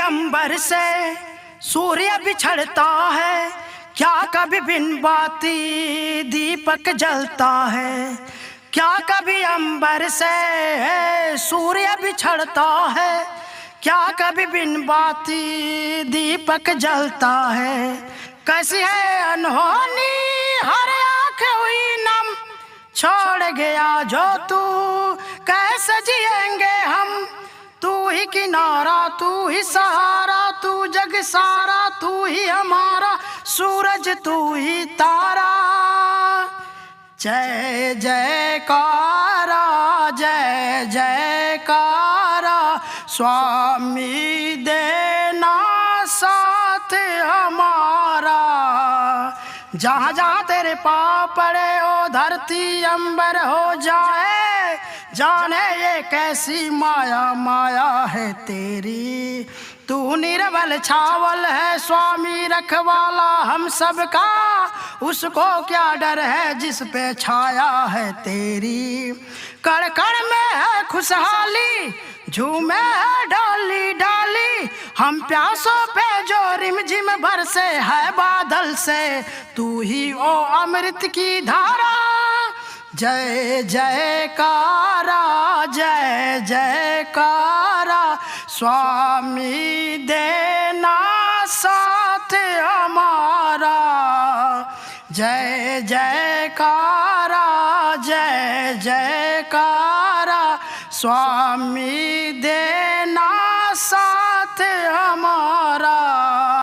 अंबर से सूर्य बिछड़ता है, क्या कभी बिन बाती दीपक जलता है। क्या कभी अंबर से सूर्य बिछड़ता है, क्या कभी बिन बाती दीपक जलता है। कैसी है अनहोनी हर आँख हुई नम, छोड़ गया जो तू कैसे जिएंगे हम। तू ही किनारा, तू ही सहारा, तू जग सारा, तू ही हमारा सूरज, तू ही तारा। जय जयकारा, जय जयकारा, स्वामी देना साथ हमारा। जहाँ जहाँ तेरे पाँव पड़े ओ धरती अंबर हो जाए, जाने ये कैसी माया माया है तेरी। तू निर्बल छावल है स्वामी रखवाला हम सबका, उसको क्या डर है जिस पे छाया है तेरी। कण कण में है खुशहाली, झूमे है डाली डाली, हम प्यासों पे जो रिमझिम बरसे है बादल से, तू ही ओ अमृत की धारा। जय जयकारा, जय जयकारा, स्वामी देना साथ हमारा। जय जयकारा, जय जयकारा, स्वामी दे